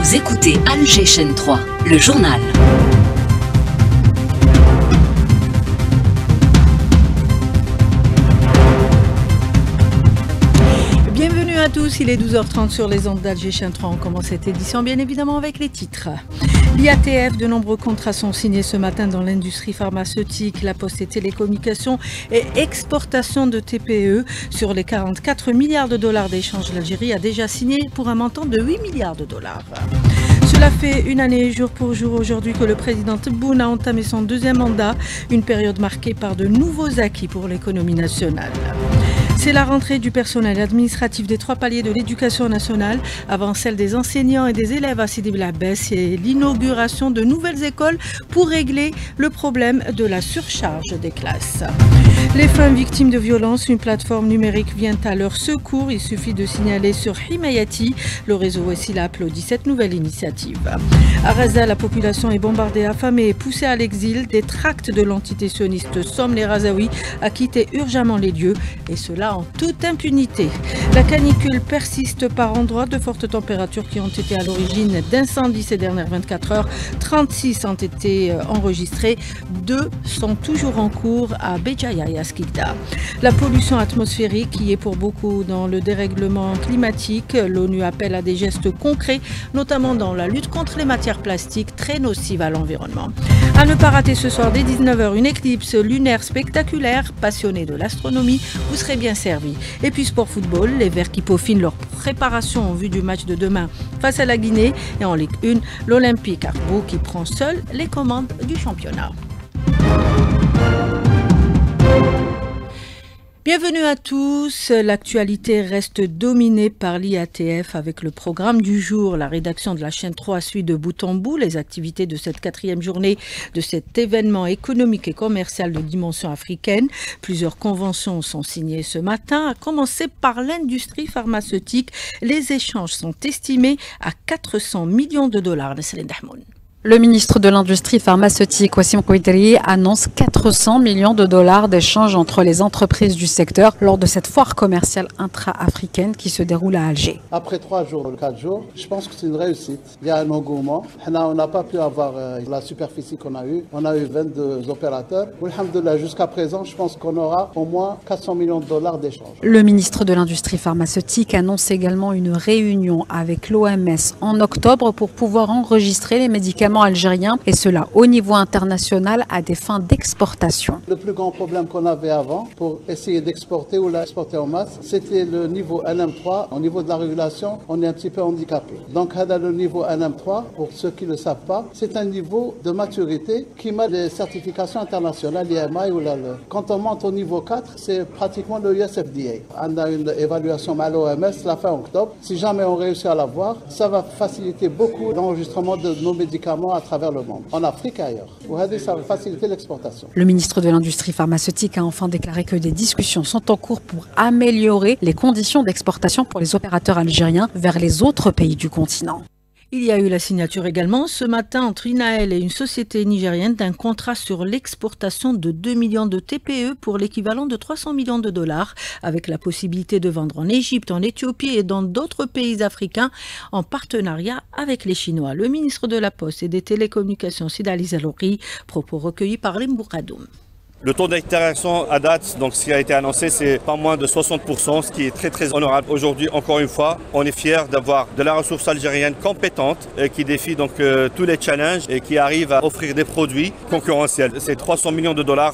Vous écoutez Alger Chaîne 3, le journal. Bienvenue à tous, il est 12h30 sur les ondes d'Alger Chaîne 3. On commence cette édition bien évidemment avec les titres. L'IATF, de nombreux contrats sont signés ce matin dans l'industrie pharmaceutique, la poste et télécommunications et exportation de TPE. Sur les 44 milliards de dollars d'échanges, l'Algérie a déjà signé pour un montant de 8 milliards de dollars. Cela fait une année jour pour jour aujourd'hui que le président Tebboune a entamé son deuxième mandat, une période marquée par de nouveaux acquis pour l'économie nationale. C'est la rentrée du personnel administratif des 3 paliers de l'éducation nationale, avant celle des enseignants et des élèves à Sidi Bel Abbès et l'inauguration de nouvelles écoles pour régler le problème de la surcharge des classes. Les femmes victimes de violences, une plateforme numérique vient à leur secours. Il suffit de signaler sur Himayati. Le réseau Wessila applaudit cette nouvelle initiative. À Raza, la population est bombardée, affamée et poussée à l'exil. Des tracts de l'entité sioniste somment les Razaouis à quitter urgemment les lieux, et cela en toute impunité. La canicule persiste par endroits, de fortes températures qui ont été à l'origine d'incendies ces dernières 24 heures. 36 ont été enregistrés, 2 sont toujours en cours à Béjaïa et à Skikda. La pollution atmosphérique qui est pour beaucoup dans le dérèglement climatique. L'ONU appelle à des gestes concrets, notamment dans la lutte contre les matières plastiques très nocives à l'environnement. À ne pas rater ce soir dès 19h, une éclipse lunaire spectaculaire. Passionnés de l'astronomie, vous serez bien servis. Et puis sport football, les Verts qui peaufinent leur préparation en vue du match de demain face à la Guinée. Et en Ligue 1, l'Olympique Arbo qui prend seul les commandes du championnat. Bienvenue à tous. L'actualité reste dominée par l'IATF avec le programme du jour. La rédaction de la chaîne 3 suit de bout en bout les activités de cette 4e journée de cet événement économique et commercial de dimension africaine. Plusieurs conventions sont signées ce matin, à commencer par l'industrie pharmaceutique. Les échanges sont estimés à 400 millions de dollars. Le ministre de l'Industrie pharmaceutique, Wassim Kouidri, annonce 400 millions de dollars d'échanges entre les entreprises du secteur lors de cette foire commerciale intra-africaine qui se déroule à Alger. Après 3 jours, 4 jours, je pense que c'est une réussite. Il y a un engouement. On n'a pas pu avoir la superficie qu'on a eue. On a eu 22 opérateurs. Alhamdoulilah, jusqu'à présent, je pense qu'on aura au moins 400 millions de dollars d'échanges. Le ministre de l'Industrie pharmaceutique annonce également une réunion avec l'OMS en octobre pour pouvoir enregistrer les médicaments algériens, et cela au niveau international à des fins d'exportation. Le plus grand problème qu'on avait avant pour essayer d'exporter ou l'exporter en masse, c'était le niveau NM3. Au niveau de la régulation, on est un petit peu handicapé. Donc le niveau NM3, pour ceux qui ne le savent pas, c'est un niveau de maturité qui met les certifications internationales, l'IMI ou l'ALE. Quand on monte au niveau 4, c'est pratiquement le USFDA. On a une évaluation à l'OMS la fin octobre. Si jamais on réussit à l'avoir, ça va faciliter beaucoup l'enregistrement de nos médicaments à travers le monde, en Afrique et ailleurs. Ça va faciliter l'exportation. Le ministre de l'Industrie pharmaceutique a enfin déclaré que des discussions sont en cours pour améliorer les conditions d'exportation pour les opérateurs algériens vers les autres pays du continent. Il y a eu la signature également ce matin entre INAEL et une société nigérienne d'un contrat sur l'exportation de 2 millions de TPE pour l'équivalent de 300 millions de dollars, avec la possibilité de vendre en Égypte, en Éthiopie et dans d'autres pays africains en partenariat avec les Chinois. Le ministre de la Poste et des Télécommunications, Sidali Zalouri, propos recueillis par Limbouradoum. Le taux d'interaction à date, donc ce qui a été annoncé, c'est pas moins de 60%, ce qui est très très honorable. Aujourd'hui, encore une fois, on est fiers d'avoir de la ressource algérienne compétente et qui défie donc tous les challenges et qui arrive à offrir des produits concurrentiels. C'est 300 millions de dollars.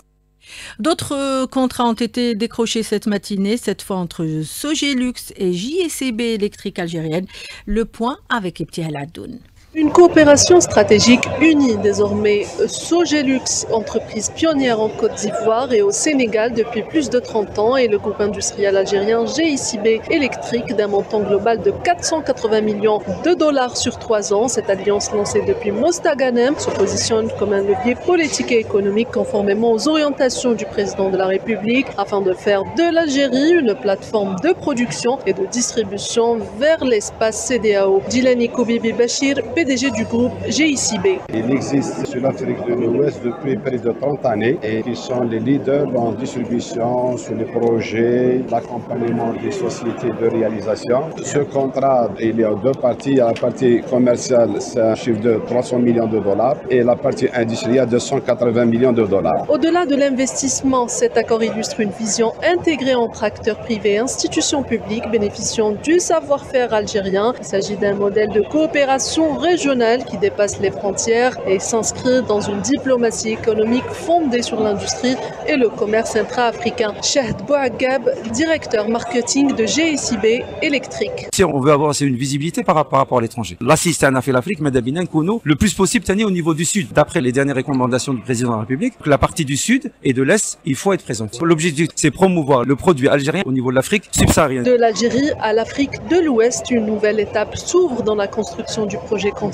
D'autres contrats ont été décrochés cette matinée, cette fois entre Sogélux et JSCB électrique algérienne. Le point avec Ebti Aladoun. Une coopération stratégique unie désormais. Sogélux, entreprise pionnière en Côte d'Ivoire et au Sénégal depuis plus de 30 ans, et le groupe industriel algérien GICB électrique d'un montant global de 480 millions de dollars sur 3 ans. Cette alliance lancée depuis Mostaganem se positionne comme un levier politique et économique conformément aux orientations du président de la République afin de faire de l'Algérie une plateforme de production et de distribution vers l'espace CEDEAO. Djilani Koubibi Bachir, PDG du groupe GICB. Il existe sur l'Afrique de l'Ouest depuis près de 30 années et qui sont les leaders en distribution sur les projets, l'accompagnement des sociétés de réalisation. Ce contrat, il y a deux parties. La partie commerciale, c'est un chiffre de 300 millions de dollars et la partie industrielle de 180 millions de dollars. Au-delà de l'investissement, cet accord illustre une vision intégrée entre acteurs privés et institutions publiques bénéficiant du savoir-faire algérien. Il s'agit d'un modèle de coopération régionale qui dépasse les frontières et s'inscrit dans une diplomatie économique fondée sur l'industrie et le commerce intra-africain. Chahd Bouagab, directeur marketing de GICB Électrique. Si on veut avoir une visibilité par rapport à l'étranger, l'assistance à fait l'Afrique, Madame Kouno, le plus possible au niveau du Sud. D'après les dernières recommandations du président de la République, la partie du Sud et de l'Est, il faut être présent. L'objectif, c'est promouvoir le produit algérien au niveau de l'Afrique subsaharienne. De l'Algérie à l'Afrique de l'Ouest, une nouvelle étape s'ouvre dans la construction du projet continental.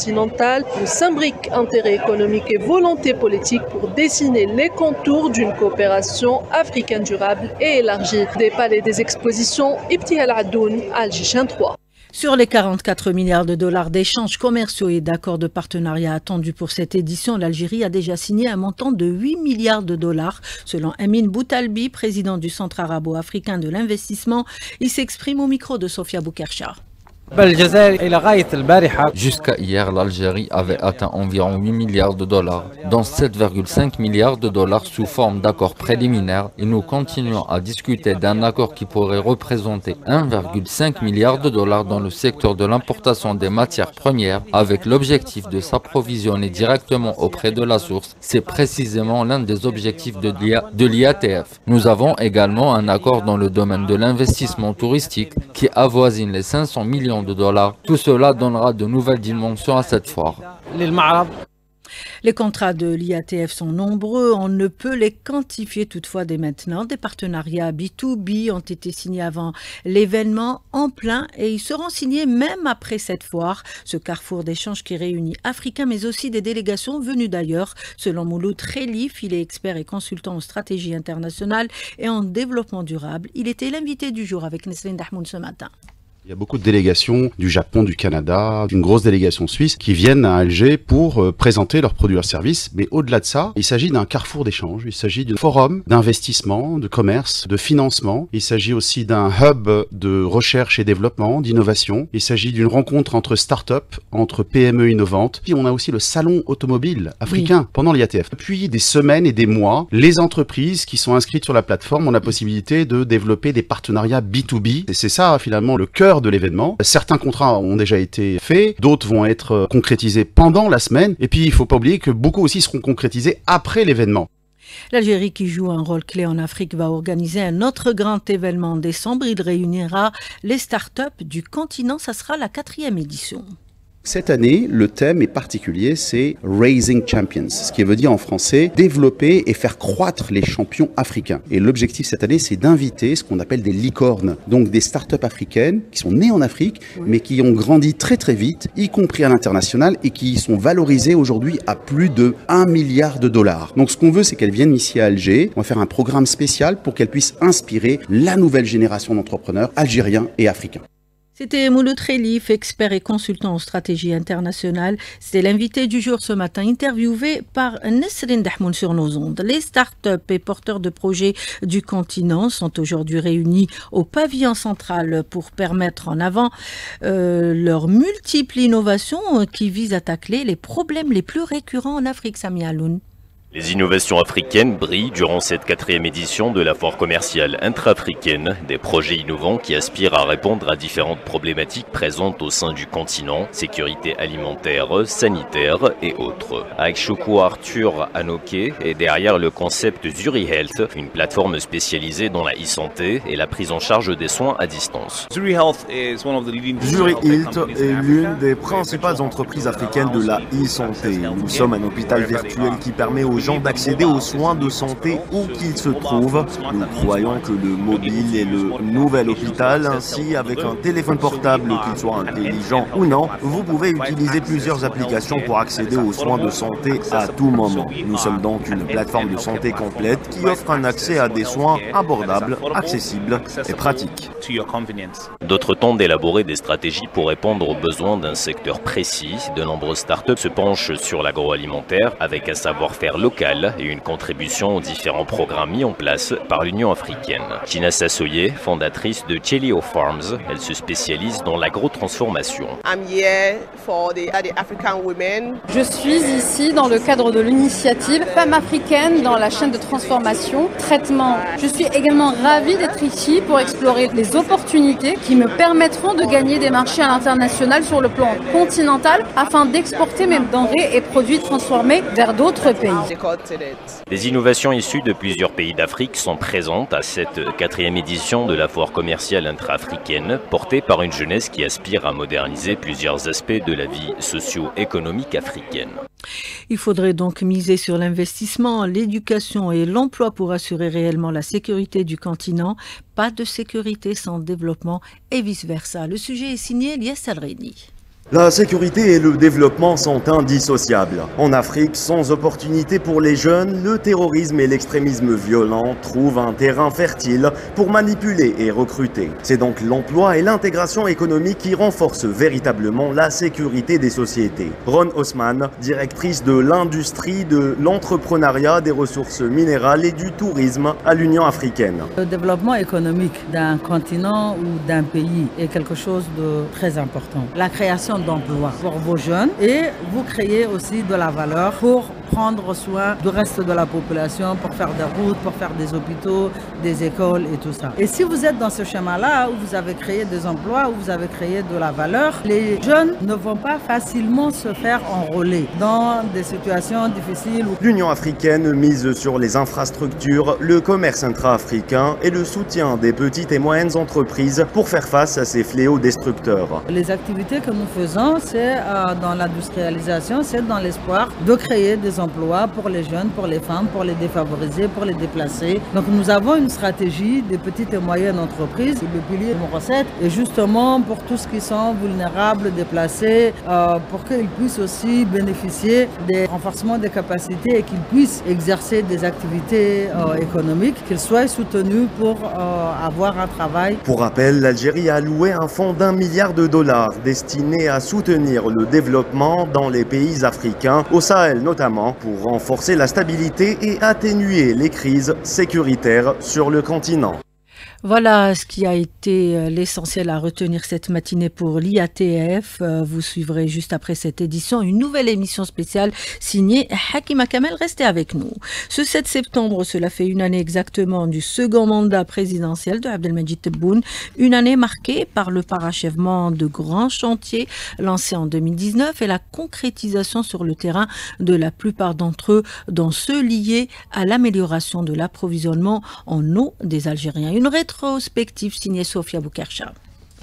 Où s'imbriquent intérêt économique et volonté politique pour dessiner les contours d'une coopération africaine durable et élargie. Des palais des expositions, Ibtihal Adoun, Algéchin 3. Sur les 44 milliards de dollars d'échanges commerciaux et d'accords de partenariat attendus pour cette édition, l'Algérie a déjà signé un montant de 8 milliards de dollars. Selon Amin Boutalbi, président du Centre arabo-africain de l'investissement, il s'exprime au micro de Sofia Boukercha. Jusqu'à hier, l'Algérie avait atteint environ 8 milliards de dollars, dont 7,5 milliards de dollars sous forme d'accords préliminaires, et nous continuons à discuter d'un accord qui pourrait représenter 1,5 milliard de dollars dans le secteur de l'importation des matières premières, avec l'objectif de s'approvisionner directement auprès de la source. C'est précisément l'un des objectifs de l'IATF. Nous avons également un accord dans le domaine de l'investissement touristique qui avoisine les 500 millions de dollars. Tout cela donnera de nouvelles dimensions à cette foire. Les contrats de l'IATF sont nombreux, on ne peut les quantifier toutefois dès maintenant. Des partenariats B2B ont été signés avant l'événement en plein et ils seront signés même après cette foire. Ce carrefour d'échange qui réunit Africains mais aussi des délégations venues d'ailleurs. Selon Mouloud Khelif, il est expert et consultant en stratégie internationale et en développement durable. Il était l'invité du jour avec Nesrine Dahmoun ce matin. Il y a beaucoup de délégations du Japon, du Canada, d'une grosse délégation suisse qui viennent à Alger pour présenter leurs produits et leurs services. Mais au-delà de ça, il s'agit d'un carrefour d'échange, il s'agit d'un forum d'investissement, de commerce, de financement. Il s'agit aussi d'un hub de recherche et développement, d'innovation. Il s'agit d'une rencontre entre start-up, entre PME innovantes. Puis on a aussi le salon automobile africain pendant l'IATF. Depuis des semaines et des mois, les entreprises qui sont inscrites sur la plateforme ont la possibilité de développer des partenariats B2B. Et c'est ça finalement le cœur de l'événement. Certains contrats ont déjà été faits, d'autres vont être concrétisés pendant la semaine, et puis il ne faut pas oublier que beaucoup aussi seront concrétisés après l'événement. L'Algérie, qui joue un rôle clé en Afrique, va organiser un autre grand événement en décembre. Il réunira les startups du continent. Ça sera la 4e édition. Cette année, le thème est particulier, c'est Raising Champions, ce qui veut dire en français développer et faire croître les champions africains. Et l'objectif cette année, c'est d'inviter ce qu'on appelle des licornes, donc des startups africaines qui sont nées en Afrique, mais qui ont grandi très très vite, y compris à l'international, et qui sont valorisées aujourd'hui à plus de 1 milliard de dollars. Donc ce qu'on veut, c'est qu'elles viennent ici à Alger. On va faire un programme spécial pour qu'elles puissent inspirer la nouvelle génération d'entrepreneurs algériens et africains. C'était Mouloud Khelif, expert et consultant en stratégie internationale. C'était l'invité du jour ce matin, interviewé par Nesrine Dahmoun sur nos ondes. Les startups et porteurs de projets du continent sont aujourd'hui réunis au pavillon central pour permettre en avant leurs multiples innovations qui visent à tacler les problèmes les plus récurrents en Afrique, Sami Aloun. Les innovations africaines brillent durant cette 4e édition de la foire commerciale intra-africaine, des projets innovants qui aspirent à répondre à différentes problématiques présentes au sein du continent, sécurité alimentaire, sanitaire et autres. Aïchoukou Arthur Anoké est derrière le concept Zuri Health, une plateforme spécialisée dans la e-santé et la prise en charge des soins à distance. Zuri Health est l'une des principales entreprises africaines de la e-santé. Nous sommes un hôpital virtuel qui permet aux gens d'accéder aux soins de santé où qu'ils se trouvent. Nous croyons que le mobile est le nouvel hôpital. Ainsi, avec un téléphone portable, qu'il soit intelligent ou non, vous pouvez utiliser plusieurs applications pour accéder aux soins de santé à tout moment. Nous sommes donc une plateforme de santé complète qui offre un accès à des soins abordables, accessibles et pratiques. D'autres tentent d'élaborer des stratégies pour répondre aux besoins d'un secteur précis. De nombreuses startups se penchent sur l'agroalimentaire avec un savoir-faire local et une contribution aux différents programmes mis en place par l'Union africaine. Gina Sassoye, fondatrice de Chelio Farms, elle se spécialise dans l'agrotransformation. Je suis ici dans le cadre de l'initiative Femmes africaines dans la chaîne de transformation, traitement. Je suis également ravie d'être ici pour explorer les opportunités qui me permettront de gagner des marchés à l'international sur le plan continental afin d'exporter mes denrées et produits transformés vers d'autres pays. Des innovations issues de plusieurs pays d'Afrique sont présentes à cette 4e édition de la foire commerciale intra-africaine, portée par une jeunesse qui aspire à moderniser plusieurs aspects de la vie socio-économique africaine. Il faudrait donc miser sur l'investissement, l'éducation et l'emploi pour assurer réellement la sécurité du continent. Pas de sécurité sans développement et vice-versa. Le sujet est signé Elias Alreni. La sécurité et le développement sont indissociables. En Afrique, sans opportunité pour les jeunes, le terrorisme et l'extrémisme violent trouvent un terrain fertile pour manipuler et recruter. C'est donc l'emploi et l'intégration économique qui renforcent véritablement la sécurité des sociétés. Ron Osman, directrice de l'industrie, de l'entrepreneuriat, des ressources minérales et du tourisme à l'Union africaine. Le développement économique d'un continent ou d'un pays est quelque chose de très important. La création d'emplois pour vos jeunes et vous créez aussi de la valeur pour prendre soin du reste de la population, pour faire des routes, pour faire des hôpitaux, des écoles et tout ça. Et si vous êtes dans ce schéma-là, où vous avez créé des emplois, où vous avez créé de la valeur, les jeunes ne vont pas facilement se faire enrôler dans des situations difficiles. L'Union africaine mise sur les infrastructures, le commerce intra-africain et le soutien des petites et moyennes entreprises pour faire face à ces fléaux destructeurs. Les activités que nous faisons, c'est dans l'industrialisation, c'est dans l'espoir de créer des emplois pour les jeunes, pour les femmes, pour les défavorisés, pour les déplacés. Donc nous avons une stratégie des petites et moyennes entreprises. Le pilier numéro 7 est justement pour tous qui sont vulnérables, déplacés, pour qu'ils puissent aussi bénéficier des renforcements des capacités et qu'ils puissent exercer des activités économiques, qu'ils soient soutenus pour avoir un travail. Pour rappel, l'Algérie a alloué un fonds d'1 milliard de dollars destiné à soutenir le développement dans les pays africains, au Sahel notamment, pour renforcer la stabilité et atténuer les crises sécuritaires sur le continent. Voilà ce qui a été l'essentiel à retenir cette matinée pour l'IATF. Vous suivrez juste après cette édition une nouvelle émission spéciale signée Hakima Kamel. Restez avec nous. Ce 7 septembre, cela fait une année exactement du second mandat présidentiel de Abdelmadjid Tebboune. Une année marquée par le parachèvement de grands chantiers lancés en 2019 et la concrétisation sur le terrain de la plupart d'entre eux, dont ceux liés à l'amélioration de l'approvisionnement en eau des Algériens. Une rétrospective signée Sofia Boukercha.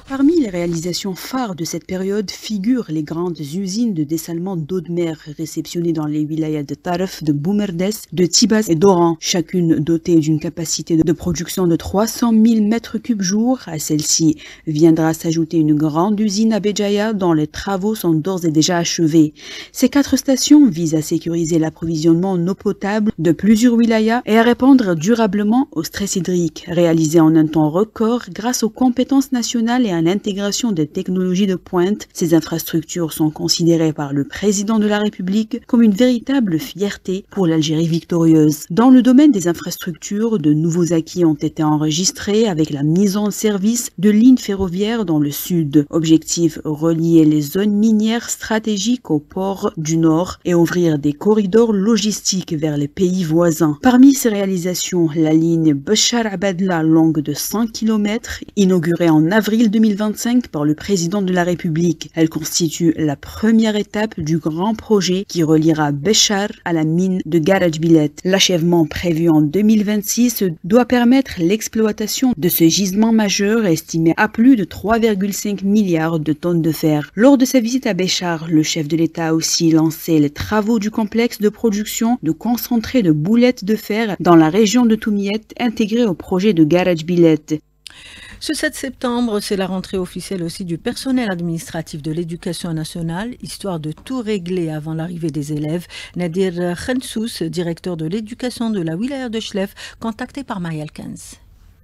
Parmi les réalisations phares de cette période figurent les grandes usines de dessalement d'eau de mer réceptionnées dans les wilayas de Taref, de Boumerdes, de Tibas et d'Oran, chacune dotée d'une capacité de production de 300 000 mètres cubes jour. À celle-ci viendra s'ajouter une grande usine à Béjaïa dont les travaux sont d'ores et déjà achevés. Ces 4 stations visent à sécuriser l'approvisionnement en eau potable de plusieurs wilayas et à répondre durablement au stress hydrique, réalisé en un temps record grâce aux compétences nationales et à l'intégration des technologies de pointe. Ces infrastructures sont considérées par le président de la République comme une véritable fierté pour l'Algérie victorieuse. Dans le domaine des infrastructures, de nouveaux acquis ont été enregistrés avec la mise en service de lignes ferroviaires dans le sud. Objectif, relier les zones minières stratégiques au port du Nord et ouvrir des corridors logistiques vers les pays voisins. Parmi ces réalisations, la ligne Bechar Abadla, longue de 100 km, inaugurée en avril 2020, 2025 par le président de la République. Elle constitue la première étape du grand projet qui reliera Béchar à la mine de Garage Billet. L'achèvement prévu en 2026 doit permettre l'exploitation de ce gisement majeur estimé à plus de 3,5 milliards de tonnes de fer. Lors de sa visite à Béchar, le chef de l'État a aussi lancé les travaux du complexe de production de concentré de boulettes de fer dans la région de Toumiet, intégré au projet de Garage Billet. Ce 7 septembre, c'est la rentrée officielle aussi du personnel administratif de l'éducation nationale, histoire de tout régler avant l'arrivée des élèves. Nadir Khensous, directeur de l'éducation de la wilaya de Chlef, contacté par Marielle 15.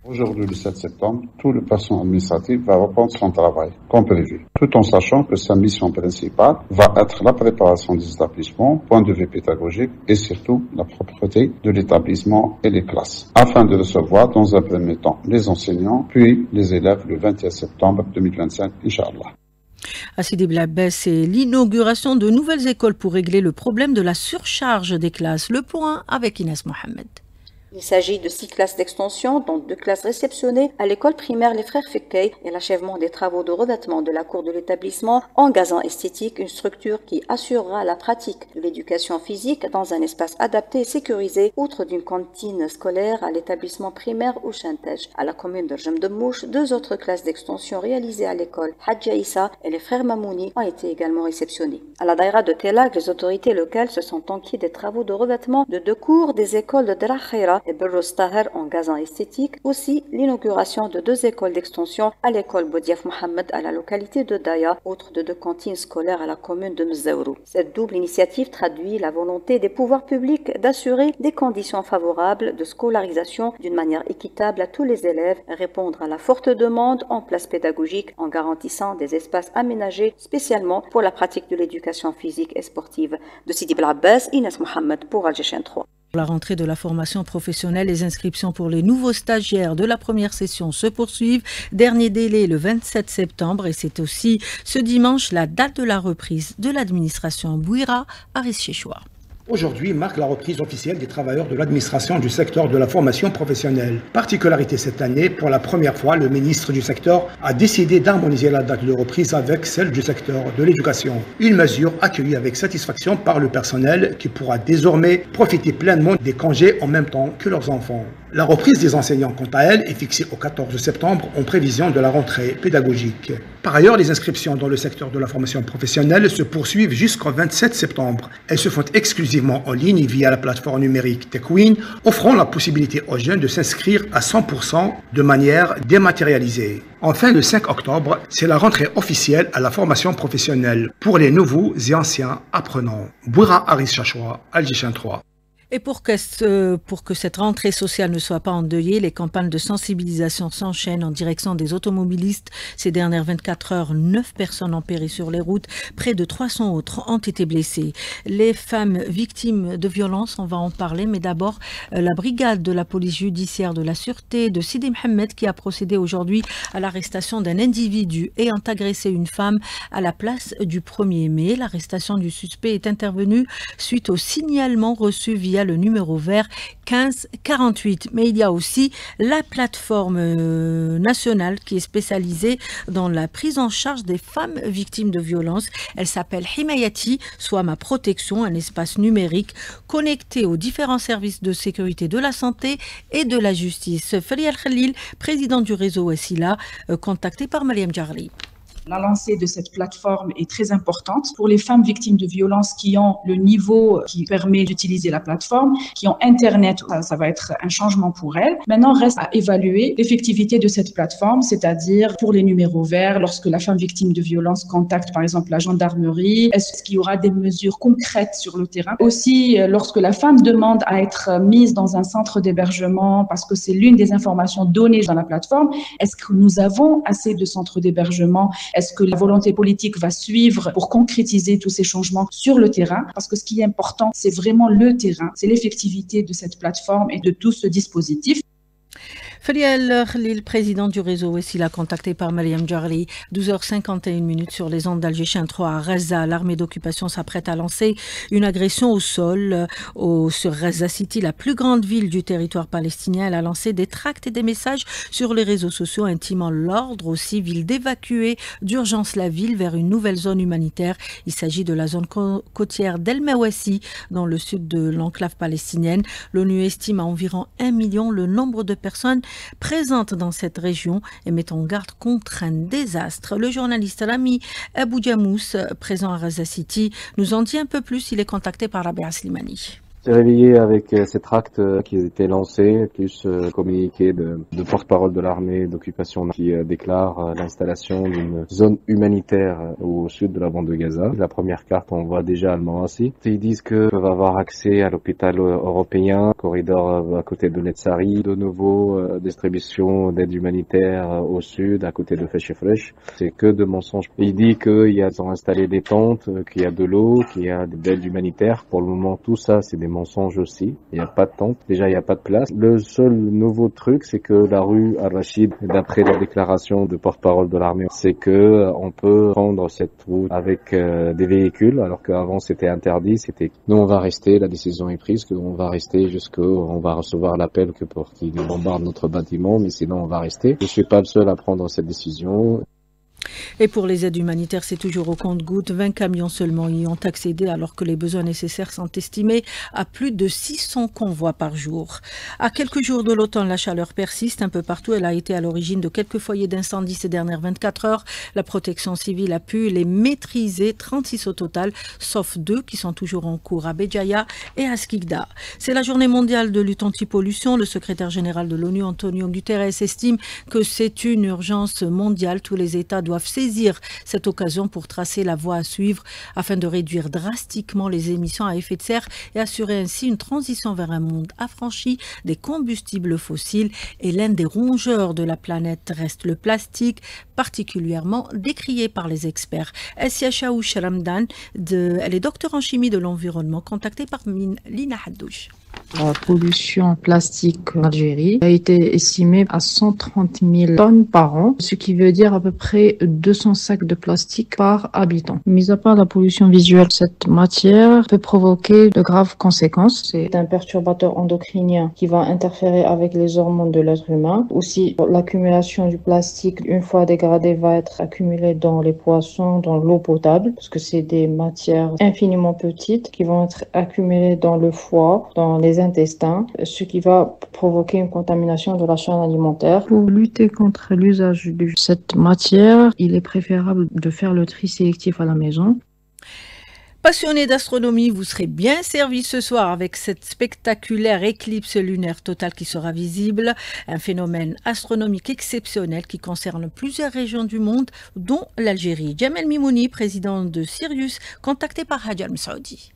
Aujourd'hui, le 7 septembre, tout le personnel administratif va reprendre son travail, comme prévu, tout en sachant que sa mission principale va être la préparation des établissements, point de vue pédagogique et surtout la propreté de l'établissement et les classes, afin de recevoir dans un premier temps les enseignants, puis les élèves le 21 septembre 2025, Inch'Allah. À Sidi Blabès, c'est l'inauguration de nouvelles écoles pour régler le problème de la surcharge des classes. Le point avec Inès Mohamed. Il s'agit de 6 classes d'extension, dont 2 classes réceptionnées à l'école primaire Les Frères Fekei et l'achèvement des travaux de revêtement de la cour de l'établissement en gazon esthétique, une structure qui assurera la pratique de l'éducation physique dans un espace adapté et sécurisé, outre d'une cantine scolaire à l'établissement primaire Ouchantej. À la commune de Jem-de-Mouche, 2 autres classes d'extension réalisées à l'école Hadja Issa et les Frères Mamouni ont été également réceptionnées. À la daïra de Telag, les autorités locales se sont enquis des travaux de revêtement de 2 cours des écoles de Drakhira et Berros Taher en gazon esthétique, aussi l'inauguration de 2 écoles d'extension à l'école Boudiaf Mohamed à la localité de Daya, outre de 2 cantines scolaires à la commune de Mzaourou. Cette double initiative traduit la volonté des pouvoirs publics d'assurer des conditions favorables de scolarisation d'une manière équitable à tous les élèves, répondre à la forte demande en place pédagogique en garantissant des espaces aménagés spécialement pour la pratique de l'éducation physique et sportive. De Sidi Blabès, Inès Mohamed pour Algéchien 3. Pour la rentrée de la formation professionnelle, les inscriptions pour les nouveaux stagiaires de la première session se poursuivent. Dernier délai le 27 septembre et c'est aussi ce dimanche la date de la reprise de l'administration Bouira à Richechoua. Aujourd'hui marque la reprise officielle des travailleurs de l'administration du secteur de la formation professionnelle. Particularité cette année, pour la première fois, le ministre du secteur a décidé d'harmoniser la date de reprise avec celle du secteur de l'éducation. Une mesure accueillie avec satisfaction par le personnel qui pourra désormais profiter pleinement des congés en même temps que leurs enfants. La reprise des enseignants, quant à elle, est fixée au 14 septembre en prévision de la rentrée pédagogique. Par ailleurs, les inscriptions dans le secteur de la formation professionnelle se poursuivent jusqu'au 27 septembre. Elles se font exclusivement en ligne via la plateforme numérique Techwin, offrant la possibilité aux jeunes de s'inscrire à 100% de manière dématérialisée. Enfin, le 5 octobre, c'est la rentrée officielle à la formation professionnelle pour les nouveaux et anciens apprenants. Bouira Aris Chachoua, Algéchien 3. Et pour que cette rentrée sociale ne soit pas endeuillée, les campagnes de sensibilisation s'enchaînent en direction des automobilistes. Ces dernières 24 heures, 9 personnes ont péri sur les routes. Près de 300 autres ont été blessées. Les femmes victimes de violences, on va en parler, mais d'abord, la brigade de la police judiciaire de la sûreté de Sidi Mohamed qui a procédé aujourd'hui à l'arrestation d'un individu ayant agressé une femme à la place du 1er mai. L'arrestation du suspect est intervenue suite au signalement reçu via le numéro vert 1548. Mais il y a aussi la plateforme nationale qui est spécialisée dans la prise en charge des femmes victimes de violences. Elle s'appelle Himayati, soit ma protection, un espace numérique connecté aux différents services de sécurité de la santé et de la justice. Fariel Khalil, président du réseau Wassila, contacté par Mariam Djarli. La lancée de cette plateforme est très importante pour les femmes victimes de violences qui ont le niveau qui permet d'utiliser la plateforme, qui ont Internet. Ça va être un changement pour elles. Maintenant, reste à évaluer l'effectivité de cette plateforme, c'est-à-dire pour les numéros verts, lorsque la femme victime de violences contacte par exemple la gendarmerie, est-ce qu'il y aura des mesures concrètes sur le terrain? Aussi, lorsque la femme demande à être mise dans un centre d'hébergement, parce que c'est l'une des informations données dans la plateforme, est-ce que nous avons assez de centres d'hébergement? Est-ce que la volonté politique va suivre pour concrétiser tous ces changements sur le terrain? Parce que ce qui est important, c'est vraiment le terrain, c'est l'effectivité de cette plateforme et de tout ce dispositif. Fariel Khlil, président du réseau Wessila, contacté par Mariam Djarli, 12h51 sur les ondes d'Alger 3 à Gaza. L'armée d'occupation s'apprête à lancer une agression au sol sur Gaza City, la plus grande ville du territoire palestinien. Elle a lancé des tracts et des messages sur les réseaux sociaux intimant l'ordre aux civils d'évacuer d'urgence la ville vers une nouvelle zone humanitaire. Il s'agit de la zone côtière d'El Mawassi, dans le sud de l'enclave palestinienne. L'ONU estime à environ 1 million le nombre de personnes présentes dans cette région et met en garde contre un désastre. Le journaliste Rami Abou Jamous, présent à Gaza City, nous en dit un peu plus. Il est contacté par Rabia Slimani. C'est réveillé avec ces tracts qui étaient lancés, plus communiqué de porte-parole de l'armée d'occupation qui déclare l'installation d'une zone humanitaire au sud de la bande de Gaza. La première carte, on voit déjà Al Mawassi. Ils disent qu'ils peuvent avoir accès à l'hôpital européen, corridor à côté de Netzari, de nouveau distribution d'aide humanitaire au sud, à côté de Feshefresh. C'est que de mensonges. Il dit qu'ils ont installé des tentes, qu'il y a de l'eau, qu'il y a de l'aide humanitaire. Pour le moment, tout ça, c'est des mensonges aussi. Il n'y a pas de tente. Déjà, il n'y a pas de place. Le seul nouveau truc, c'est que la rue Al-Rachid, d'après la déclaration de porte-parole de l'armée, c'est que on peut prendre cette route avec des véhicules, alors qu'avant c'était interdit. Nous, on va rester. La décision est prise qu'on va rester on va recevoir l'appel que pour qu'ils bombardent notre bâtiment, mais sinon on va rester. Je suis pas le seul à prendre cette décision. Et pour les aides humanitaires, c'est toujours au compte-gouttes. 20 camions seulement y ont accédé alors que les besoins nécessaires sont estimés à plus de 600 convois par jour. À quelques jours de l'automne, la chaleur persiste un peu partout. Elle a été à l'origine de quelques foyers d'incendie ces dernières 24 heures. La protection civile a pu les maîtriser, 36 au total, sauf 2 qui sont toujours en cours à Béjaïa et à Skikda. C'est la journée mondiale de lutte anti-pollution. Le secrétaire général de l'ONU, Antonio Guterres, estime que c'est une urgence mondiale. Tous les États doivent saisir cette occasion pour tracer la voie à suivre afin de réduire drastiquement les émissions à effet de serre et assurer ainsi une transition vers un monde affranchi des combustibles fossiles. Et l'un des rongeurs de la planète reste le plastique, particulièrement décrié par les experts. Essia Chaouch Ramdan, elle est docteur en chimie de l'environnement, contactée par Lina Haddouche. La pollution plastique en Algérie a été estimée à 130 000 tonnes par an, ce qui veut dire à peu près 200 sacs de plastique par habitant. Mis à part la pollution visuelle, cette matière peut provoquer de graves conséquences. C'est un perturbateur endocrinien qui va interférer avec les hormones de l'être humain. Aussi, l'accumulation du plastique, une fois dégradé, va être accumulée dans les poissons, dans l'eau potable, parce que c'est des matières infiniment petites qui vont être accumulées dans le foie, dans les intestins, ce qui va provoquer une contamination de la chaîne alimentaire. Pour lutter contre l'usage de cette matière, il est préférable de faire le tri sélectif à la maison. Passionnés d'astronomie, vous serez bien servis ce soir avec cette spectaculaire éclipse lunaire totale qui sera visible. Un phénomène astronomique exceptionnel qui concerne plusieurs régions du monde, dont l'Algérie. Jamel Mimouni, président de Sirius, contacté par Hajar Msaoudi.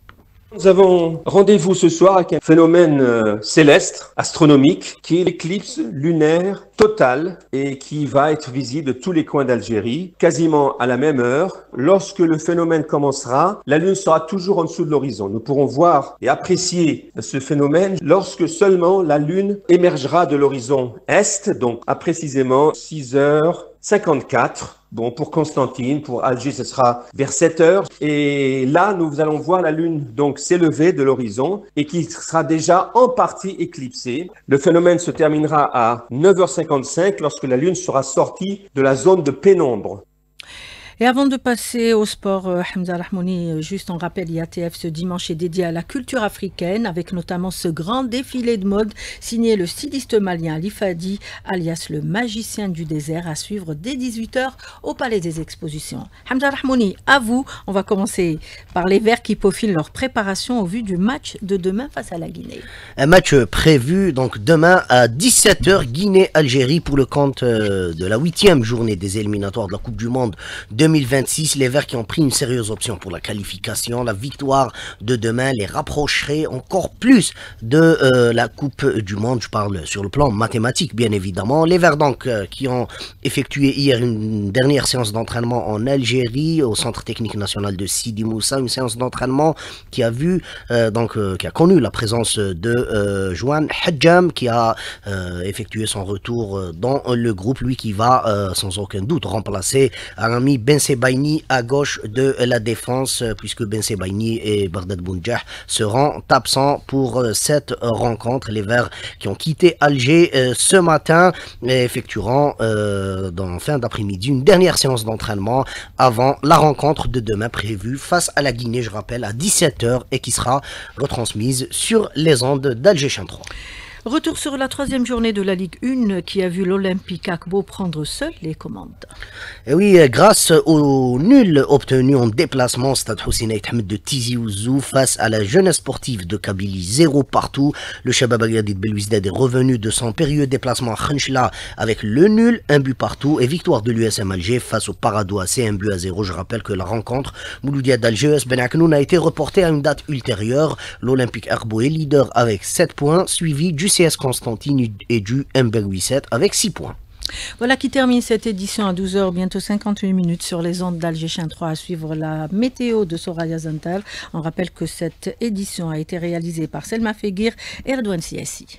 Nous avons rendez-vous ce soir avec un phénomène céleste, astronomique, qui est l'éclipse lunaire totale et qui va être visible de tous les coins d'Algérie, quasiment à la même heure. Lorsque le phénomène commencera, la Lune sera toujours en dessous de l'horizon. Nous pourrons voir et apprécier ce phénomène lorsque seulement la Lune émergera de l'horizon Est, donc à précisément 6h54. Bon, pour Constantine, pour Alger, ce sera vers 7 heures. Et là, nous allons voir la Lune donc s'élever de l'horizon et qui sera déjà en partie éclipsée. Le phénomène se terminera à 9h55 lorsque la Lune sera sortie de la zone de pénombre. Et avant de passer au sport, Hamza Rahmouni, juste en rappel, IATF ce dimanche est dédié à la culture africaine avec notamment ce grand défilé de mode signé le styliste malien Ali Fadi, alias le magicien du désert, à suivre dès 18h au Palais des Expositions. Hamza Rahmouni, à vous. On va commencer par les Verts qui peaufinent leur préparation au vu du match de demain face à la Guinée. Un match prévu donc demain à 17h, Guinée-Algérie pour le compte de la 8e journée des éliminatoires de la Coupe du Monde 2022. 2026. Les Verts qui ont pris une sérieuse option pour la qualification. La victoire de demain les rapprocherait encore plus de la Coupe du Monde. Je parle sur le plan mathématique, bien évidemment. Les Verts donc qui ont effectué hier une dernière séance d'entraînement en Algérie au Centre technique national de Sidi Moussa, une séance d'entraînement qui a vu qui a connu la présence de Juan Hadjam qui a effectué son retour dans le groupe, lui qui va sans aucun doute remplacer Arami Bensebaini à gauche de la défense, puisque Bensebaini et Bardad Bounjah seront absents pour cette rencontre. Les Verts qui ont quitté Alger ce matin effectueront en fin d'après-midi une dernière séance d'entraînement avant la rencontre de demain prévue face à la Guinée, je rappelle, à 17h et qui sera retransmise sur les ondes d'Alger 3. Retour sur la troisième journée de la Ligue 1 qui a vu l'Olympique Akbo prendre seul les commandes. Et oui, grâce au nul obtenu en déplacement, Stade Hussein Ahmed de Tizi Ouzou face à la jeunesse sportive de Kabylie, 0 partout. Le Shabab Agadi de Belouizdad est revenu de son périlleux déplacement à Khenchla avec le nul, 1 but partout, et victoire de l'USM Alger face au Parado AC, 1 but à 0. Je rappelle que la rencontre Mouloudia d'Alger Ben Aknoun a été reportée à une date ultérieure. L'Olympique Akbo est leader avec 7 points, suivi du CS Constantine et du Mbergui 7 avec 6 points. Voilà qui termine cette édition à 12h, bientôt 58 minutes sur les ondes d'Alger 3 à suivre la météo de Soraya Zantal. On rappelle que cette édition a été réalisée par Selma Feguir et Erdouane Siassi.